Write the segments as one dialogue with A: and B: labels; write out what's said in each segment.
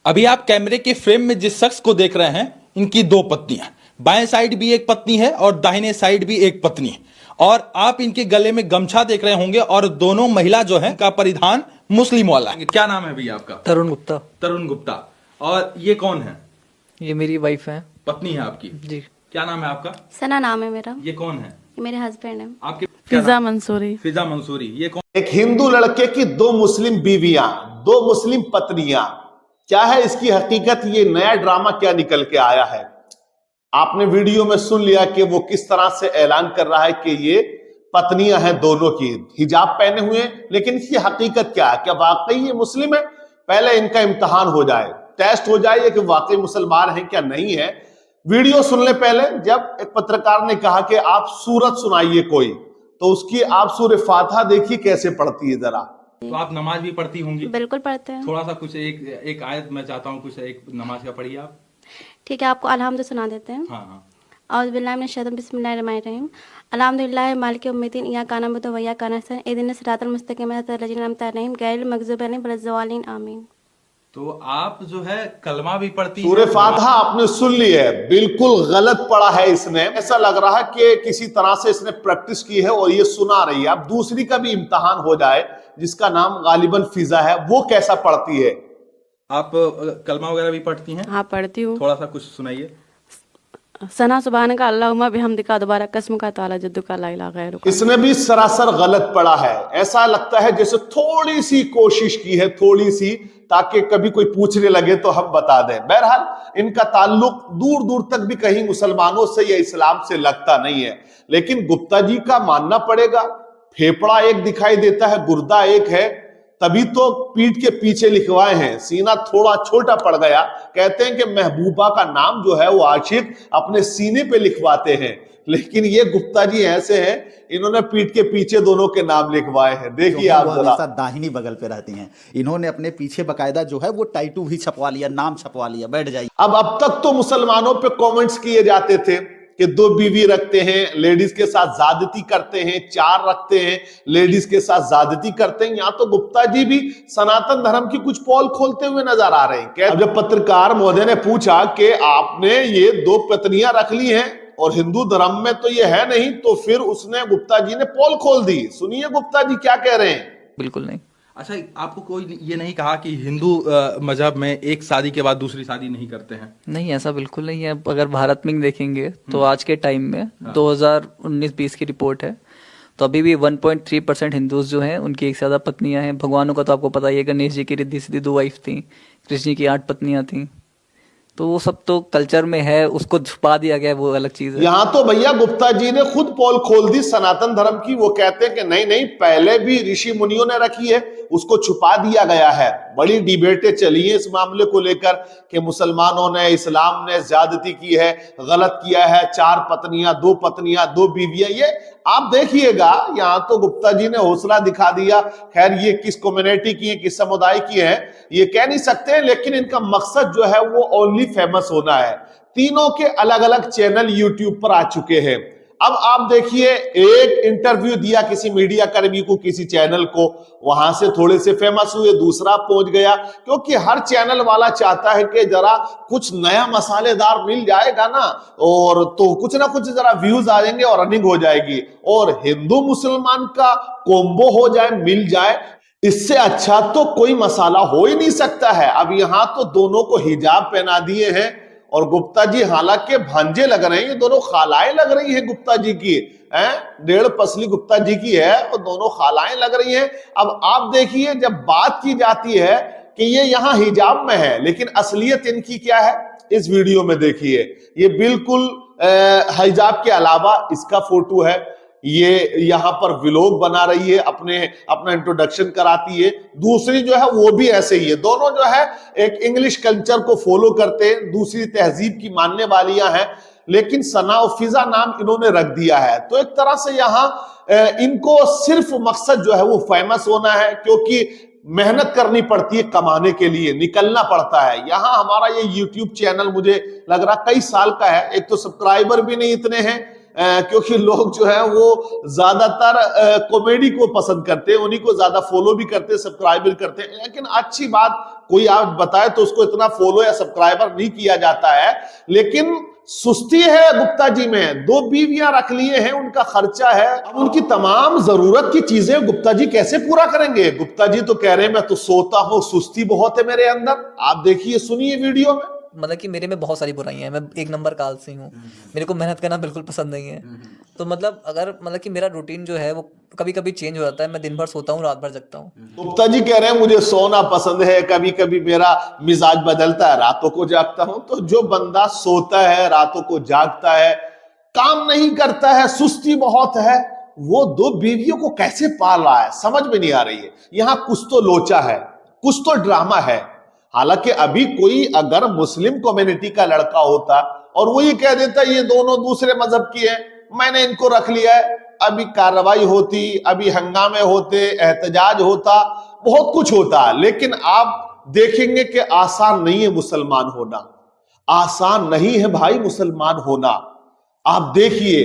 A: अभी आप कैमरे के फ्रेम में जिस शख्स को देख रहे हैं, इनकी दो पत्नियां, बाएं साइड भी एक पत्नी है और दाहिने साइड भी एक पत्नी है। और आप इनके गले में गमछा देख रहे होंगे और दोनों महिला जो है का परिधान मुस्लिम वाला है। क्या नाम है भैया आपका?
B: तरुण गुप्ता।
A: तरुण गुप्ता। और ये कौन है?
B: ये मेरी वाइफ है।
A: पत्नी है आपकी
B: जी।
A: क्या नाम है आपका?
C: सना नाम है मेरा।
A: ये कौन है?
C: ये मेरे हस्बैंड है।
A: आपके?
D: फिजा मंसूरी।
A: फिजा मंसूरी। ये कौन?
E: एक हिंदू लड़के की दो मुस्लिम बीवियां, दो मुस्लिम पत्नियां। क्या है इसकी हकीकत? ये नया ड्रामा क्या निकल के आया है? आपने वीडियो में सुन लिया कि वो किस तरह से ऐलान कर रहा है कि ये पत्नियां हैं दोनों की, हिजाब पहने हुए, लेकिन इसकी हकीकत क्या है? क्या वाकई ये मुस्लिम है? पहले इनका इम्तिहान हो जाए, टेस्ट हो जाए कि वाकई मुसलमान है क्या नहीं है। वीडियो सुनने पहले जब एक पत्रकार ने कहा कि आप सूरत सुनाइए कोई, तो उसकी आप सूरह फातिहा देखिए कैसे पढ़ती है जरा।
A: तो आप नमाज भी पढ़ती होंगी?
C: बिल्कुल पढ़ते हैं।
A: थोड़ा सा कुछ एक आयत मैं चाहता हूँ, कुछ एक नमाज का पढ़िए आप।
C: ठीक है, आपको अलहम्द सुना देते हैं।
A: हाँ।
C: औज़ु बिल्लाहि मिनश शैतानिर बिस्मिल्लाहिर्रहमानिर्रहीम। अल्हम्दुलिल्लाहि मालिकि यौमिद्दीन इय्याका नअबुदु व इय्याका नस्तईन इहदिनस सिरातल मुस्तकीम सिरातल लज़ीना अनअमता अलैहिम गैरिल मग़ज़ूबि अलैहिम वलज़्ज़ालिन आमीन।
A: तो आप जो है कलमा भी पढ़ती हैं?
E: सूरह फातिहा आपने सुन ली है, बिल्कुल गलत पढ़ा है इसने। ऐसा लग रहा है कि किसी तरह से इसने प्रैक्टिस की है और ये सुना रही है। अब दूसरी का भी इम्तिहान हो जाए, जिसका नाम गालिबन फिजा है, वो कैसा पढ़ती है।
A: आप कलमा वगैरह भी पढ़ती हैं?
D: हाँ पढ़ती हूँ।
A: थोड़ा सा कुछ सुनाइए।
D: सना सुबहान का अल्लाहुम्मा बिहम्दिका दोबारा कसम का ताला जद्दुका ला इलाहा गैरुका।
E: इसने भी सरासर गलत पढ़ा है। ऐसा लगता है जैसे थोड़ी सी कोशिश की है, थोड़ी सी, ताकि कभी कोई पूछने लगे तो हम बता दें। बहरहाल इनका ताल्लुक दूर दूर तक भी कहीं मुसलमानों से या इस्लाम से लगता नहीं है। लेकिन गुप्ता जी का मानना पड़ेगा, फेफड़ा एक दिखाई देता है, गुर्दा एक है, तभी तो पीठ के पीछे लिखवाए हैं। सीना थोड़ा छोटा पड़ गया। कहते हैं कि महबूबा का नाम जो है वो आशिक अपने सीने पे लिखवाते हैं, लेकिन ये गुप्ता जी ऐसे हैं, इन्होंने पीठ के पीछे दोनों के नाम लिखवाए हैं। देखिए आप जरा।
F: दाहिनी बगल पे रहती हैं, इन्होंने अपने पीछे बकायदा जो है वो टाइटू भी छपवा लिया, नाम छपवा लिया। बैठ जाइए।
E: अब तक तो मुसलमानों पे कमेंट्स किए जाते थे कि दो बीवी रखते हैं, लेडीज के साथ ज्यादती करते हैं, चार रखते हैं, लेडीज के साथ ज्यादती करते हैं। यहाँ तो गुप्ता जी भी सनातन धर्म की कुछ पोल खोलते हुए नजर आ रहे हैं। अब जब पत्रकार महोदय ने पूछा कि आपने ये दो पत्नियां रख ली हैं और हिंदू धर्म में तो ये है नहीं, तो फिर उसने गुप्ता जी ने पोल खोल दी। सुनिए गुप्ता जी क्या कह रहे हैं।
B: बिल्कुल नहीं।
A: अच्छा, आपको कोई ये नहीं कहा कि हिंदू मजहब में एक शादी के बाद दूसरी शादी नहीं करते हैं?
B: नहीं, ऐसा बिल्कुल नहीं है। अगर भारत में देखेंगे तो आज के टाइम में 2019-20 की रिपोर्ट है, तो अभी भी 1.3% हिंदूज जो हैं उनकी एक से ज़्यादा पत्नियां हैं। भगवानों का तो आपको पता ही है, गणेश जी की रिद्धि सिद्धि 2 वाइफ थी, कृष्ण जी की 8 पत्नियां थी। तो वो सब तो कल्चर में है, उसको छुपा दिया गया, वो अलग चीज है।
E: यहाँ तो भैया गुप्ता जी ने खुद पोल खोल दी सनातन धर्म की। वो कहते हैं कि नहीं नहीं, पहले भी ऋषि मुनियों ने रखी है, उसको छुपा दिया गया है। बड़ी डिबेटें चली है इस मामले को लेकर कि मुसलमानों ने, इस्लाम ने ज्यादती की है, गलत किया है, 4 पत्नियां, 2 पत्नियां, 2 बीवियां। ये आप देखिएगा, यहाँ तो गुप्ता जी ने हौसला दिखा दिया। खैर ये किस कम्युनिटी की है, किस समुदाय की है, ये कह नहीं सकते, लेकिन इनका मकसद जो है वो ओनली फेमस होना है। तीनों के अलग अलग चैनल यूट्यूब पर आ चुके हैं। अब आप देखिए, एक इंटरव्यू दिया किसी मीडिया कर्मी को, किसी चैनल को, वहां से थोड़े से फेमस हुए, दूसरा पहुंच गया, क्योंकि हर चैनल वाला चाहता है कि जरा कुछ नया मसालेदार मिल जाएगा ना, और तो कुछ ना कुछ जरा व्यूज आ जाएंगे और रनिंग हो जाएगी, और हिंदू मुसलमान का कॉम्बो हो जाए, मिल जाए। इससे अच्छा तो कोई मसाला हो ही नहीं सकता है। अब यहां तो दोनों को हिजाब पहना दिए हैं, और गुप्ता जी हालांकि भांजे लग रहे हैं, ये दोनों खालाएं लग रही हैं गुप्ता जी की, 1.5 पसली गुप्ता जी की है, और दोनों खालाएं लग रही हैं। अब आप देखिए, जब बात की जाती है कि ये यहाँ हिजाब में है, लेकिन असलियत इनकी क्या है, इस वीडियो में देखिए। ये बिल्कुल हिजाब के अलावा इसका फोटो है। ये यहां पर व्लॉग बना रही है, अपना इंट्रोडक्शन कराती है। दूसरी जो है वो भी ऐसे ही है। दोनों जो है एक इंग्लिश कल्चर को फॉलो करते हैं, दूसरी तहजीब की मानने वालियां हैं, लेकिन सना और फिजा नाम इन्होंने रख दिया है। तो एक तरह से यहां इनको सिर्फ मकसद जो है वो फेमस होना है, क्योंकि मेहनत करनी पड़ती है कमाने के लिए, निकलना पड़ता है। यहां हमारा ये यूट्यूब चैनल मुझे लग रहा कई साल का है, एक तो सब्सक्राइबर भी नहीं इतने हैं, क्योंकि लोग जो है वो ज्यादातर कॉमेडी को पसंद करते हैं, उन्हीं को ज्यादा फॉलो भी करते हैं, सब्सक्राइब भी करते हैं। लेकिन अच्छी बात, कोई आप बताए तो उसको इतना फॉलो या सब्सक्राइबर नहीं किया जाता है। लेकिन सुस्ती है गुप्ता जी में, 2 बीवियां रख लिए हैं, उनका खर्चा है, अब उनकी तमाम जरूरत की चीजें गुप्ता जी कैसे पूरा करेंगे? गुप्ता जी तो कह रहे हैं मैं तो सोता हूं, सुस्ती बहुत है मेरे अंदर। आप देखिए, सुनिए वीडियो में।
B: मतलब कि मेरे में बहुत सारी बुराइयां हैं, मैं 1 नंबर का आलसी हूँ, मेरे को मेहनत करना बिल्कुल पसंद नहीं है। तो मतलब कि मेरा रूटीन जो है वो कभी कभी चेंज हो जाता है, मैं दिन भर सोता हूँ, रात भर जगता हूँ।
E: गुप्ता जी कह रहे हैं मुझे सोना पसंद है, कभी कभी मेरा मिजाज बदलता है, रातों को जागता हूं। तो जो बंदा सोता है, रातों को जागता है, काम नहीं करता है, सुस्ती बहुत है, वो 2 बीवियों को कैसे पाल रहा है, समझ में नहीं आ रही है। यहां कुछ तो लोचा है, कुछ तो ड्रामा है। हालांकि अभी कोई अगर मुस्लिम कम्युनिटी का लड़का होता और वो ये कह देता ये दोनों दूसरे मजहब की है, मैंने इनको रख लिया है, अभी कार्रवाई होती, अभी हंगामे होते, एहतजाज होता, बहुत कुछ होता। लेकिन आप देखेंगे कि आसान नहीं है मुसलमान होना, आसान नहीं है भाई मुसलमान होना। आप देखिए,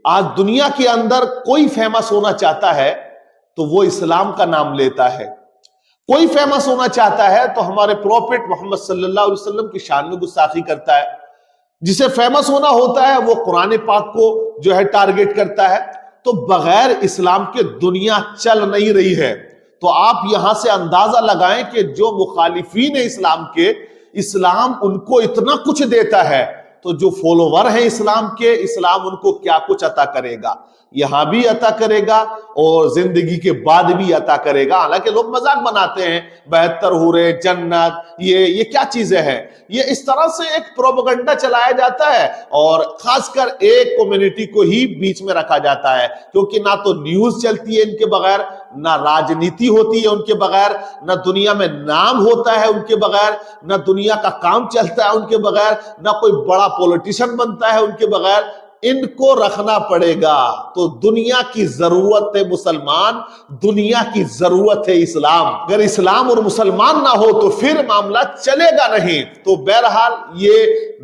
E: आज दुनिया के अंदर कोई फेमस होना चाहता है तो वो इस्लाम का नाम लेता है। कोई फेमस होना चाहता है तो हमारे प्रॉफिट मोहम्मद सल्लल्लाहु अलैहि वसल्लम की शान में गुस्ताखी करता है। जिसे फेमस होना होता है वो कुरान पाक को जो है टारगेट करता है। तो बगैर इस्लाम के दुनिया चल नहीं रही है। तो आप यहां से अंदाजा लगाएं कि जो मुखालिफीन है इस्लाम के, इस्लाम उनको इतना कुछ देता है, तो जो फॉलोवर हैं इस्लाम के, इस्लाम उनको क्या कुछ अता करेगा, यहां भी अता करेगा और जिंदगी के बाद भी अता करेगा। हालांकि लोग मजाक बनाते हैं 72 हूरे, जन्नत, ये क्या चीजें हैं, ये इस तरह से एक प्रोपेगेंडा चलाया जाता है और खासकर एक कम्युनिटी को ही बीच में रखा जाता है। क्योंकि ना तो न्यूज चलती है इनके बगैर, ना राजनीति होती है उनके बगैर, ना दुनिया में नाम होता है उनके बगैर, ना दुनिया का काम चलता है उनके बगैर, ना कोई बड़ा पॉलिटिशियन बनता है उनके बगैर। इनको रखना पड़ेगा। तो दुनिया की जरूरत है मुसलमान, दुनिया की जरूरत है इस्लाम। अगर इस्लाम और मुसलमान ना हो तो फिर मामला चलेगा नहीं। तो बहरहाल ये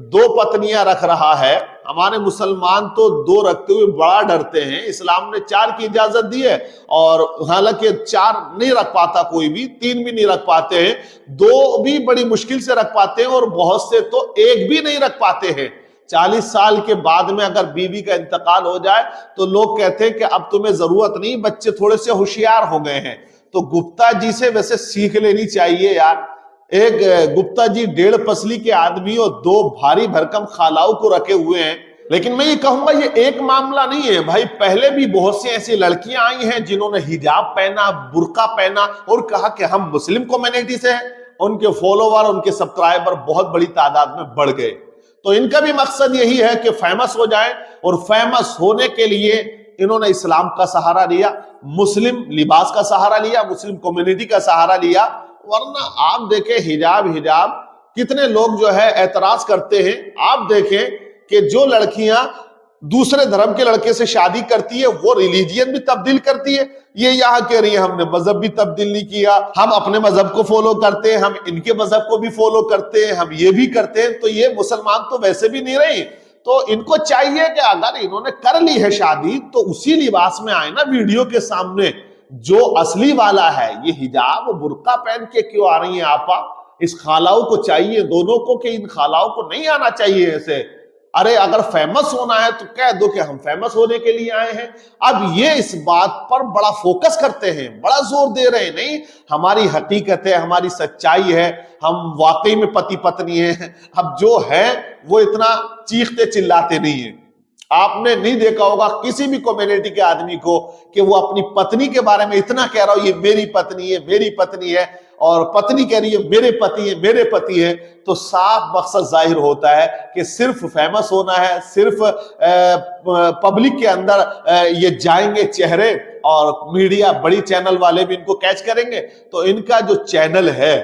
E: 2 पत्नियां रख रहा है। हमारे मुसलमान तो 2 रखते हुए बड़ा डरते हैं। इस्लाम ने 4 की इजाजत दी है और हालांकि 4 नहीं रख पाता कोई भी, 3 भी नहीं रख पाते हैं, 2 भी बड़ी मुश्किल से रख पाते हैं और बहुत से तो 1 भी नहीं रख पाते हैं। 40 साल के बाद में अगर बीवी का इंतकाल हो जाए तो लोग कहते हैं कि अब तुम्हें जरूरत नहीं, बच्चे थोड़े से होशियार हो गए हैं। तो गुप्ता जी से वैसे सीख लेनी चाहिए यार। एक गुप्ता जी 1.5 पसली के आदमी और 2 भारी भरकम खालाओं को रखे हुए हैं। लेकिन मैं ये कहूंगा ये एक मामला नहीं है भाई, पहले भी बहुत सी ऐसी लड़कियां आई हैं जिन्होंने हिजाब पहना, बुर्का पहना और कहा कि हम मुस्लिम कम्युनिटी से हैं। उनके फॉलोवर, उनके सब्सक्राइबर बहुत बड़ी तादाद में बढ़ गए। तो इनका भी मकसद यही है कि फेमस हो जाए और फेमस होने के लिए इन्होंने इस्लाम का सहारा लिया, मुस्लिम लिबास का सहारा लिया, मुस्लिम कम्युनिटी का सहारा लिया। वरना आप देखें हिजाब कितने लोग जो है एतराज करते हैं। आप देखें कि जो लड़कियां दूसरे धर्म के लड़के से शादी करती है वो रिलीजियन भी तब्दील करती है। ये यहाँ कह रही है हमने मजहब भी तब्दील नहीं किया, हम अपने मजहब को फॉलो करते हैं, हम इनके मजहब को भी फॉलो करते हैं, हम ये भी करते हैं। तो ये मुसलमान तो वैसे भी नहीं रही। तो इनको चाहिए कि अगर इन्होंने कर ली है शादी तो उसी लिबास में आए ना वीडियो के सामने, जो असली वाला है। ये हिजाब बुर्का पहन के क्यों आ रही है आपा? इस खालाओं को चाहिए दोनों को कि इन खालाओं को नहीं आना चाहिए ऐसे। अरे अगर फेमस होना है तो कह दो कि हम फेमस होने के लिए आए हैं। अब ये इस बात पर बड़ा फोकस करते हैं, बड़ा जोर दे रहे हैं, नहीं हमारी हकीकत है, हमारी सच्चाई है, हम वाकई में पति पत्नी हैं। अब जो है वो इतना चीखते चिल्लाते नहीं है। आपने नहीं देखा होगा किसी भी कम्युनिटी के आदमी को कि वो अपनी पत्नी के बारे में इतना कह रहा हो ये मेरी पत्नी है, मेरी पत्नी है, और पत्नी कह रही है मेरे पति है, मेरे पति है। तो साफ मकसद जाहिर होता है कि सिर्फ फेमस होना है, सिर्फ पब्लिक के अंदर ये जाएंगे चेहरे और मीडिया बड़ी चैनल वाले भी इनको कैच करेंगे तो इनका जो चैनल है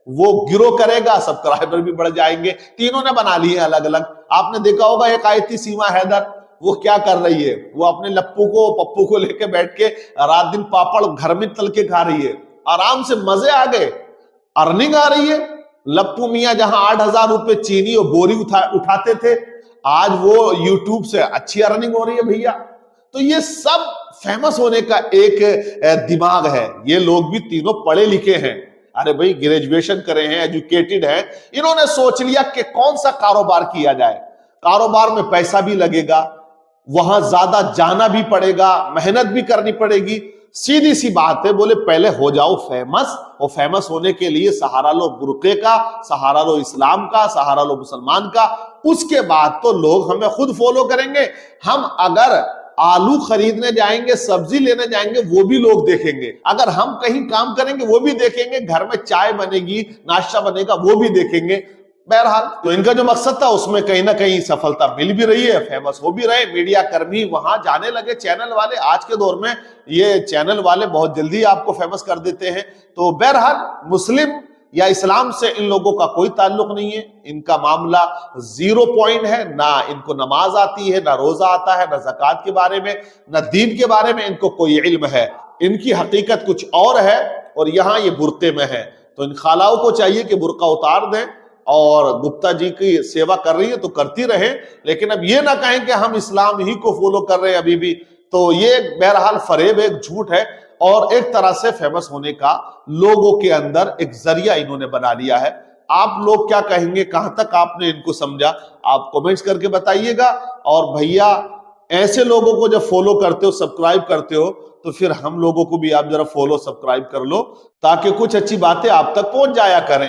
E: वो ग्रो करेगा, सब्सक्राइबर भी बढ़ जाएंगे। तीनों ने बना ली है अलग अलग। आपने देखा होगा एक आई थी सीमा हैदर, वो क्या कर रही है, वो अपने लप्पू को पप्पू को लेके बैठ के रात दिन पापड़ घर में तल के खा रही है, आराम से, मजे आ गए, अर्निंग आ रही है। लप्पू मियां जहां 8,000 रुपए चीनी और बोरी उठाते थे, आज वो यूट्यूब से अच्छी अर्निंग हो रही है भैया। तो ये सब फेमस होने का एक दिमाग है। ये लोग भी तीनों पढ़े लिखे हैं, अरे भाई ग्रेजुएशन करे हैं, एजुकेटेड हैं। इन्होंने सोच लिया कि कौन सा कारोबार किया जाए, कारोबार में पैसा भी लगेगा, वहां ज्यादा जाना भी पड़ेगा, मेहनत भी करनी पड़ेगी। सीधी सी बात है, बोले पहले हो जाओ फेमस, और फेमस होने के लिए सहारा लो बुर्के का, सहारा लो इस्लाम का, सहारा लो मुसलमान का, उसके बाद तो लोग हमें खुद फॉलो करेंगे। हम अगर आलू खरीदने जाएंगे, सब्जी लेने जाएंगे, वो भी लोग देखेंगे। अगर हम कहीं काम करेंगे वो भी देखेंगे, घर में चाय बनेगी, नाश्ता बनेगा, वो भी देखेंगे। बहरहाल तो इनका जो मकसद था उसमें कहीं ना कहीं सफलता मिल भी रही है, फेमस हो भी रहे, मीडिया कर्मी वहां जाने लगे, चैनल वाले। आज के दौर में ये चैनल वाले बहुत जल्दी आपको फेमस कर देते हैं। तो बहरहाल मुस्लिम या इस्लाम से इन लोगों का कोई ताल्लुक नहीं है, इनका मामला 0 पॉइंट है। ना इनको नमाज आती है, ना रोजा आता है, ना ज़कात के बारे में, ना दीन के बारे में इनको कोई इल्म है। इनकी हकीकत कुछ और है और यहाँ ये बुर्के में है। तो इन खालाओं को चाहिए कि बुर्का उतार दें, और गुप्ता जी की सेवा कर रही है तो करती रहे, लेकिन अब ये ना कहें कि हम इस्लाम ही को फॉलो कर रहे हैं अभी भी। तो ये बहरहाल फरेब, एक झूठ है, और एक तरह से फेमस होने का लोगों के अंदर एक जरिया इन्होंने बना लिया है। आप लोग क्या कहेंगे, कहां तक आपने इनको समझा, आप कमेंट्स करके बताइएगा। और भैया ऐसे लोगों को जब फॉलो करते हो, सब्सक्राइब करते हो, तो फिर हम लोगों को भी आप जरा फॉलो सब्सक्राइब कर लो, ताकि कुछ अच्छी बातें आप तक पहुंच जाया करें।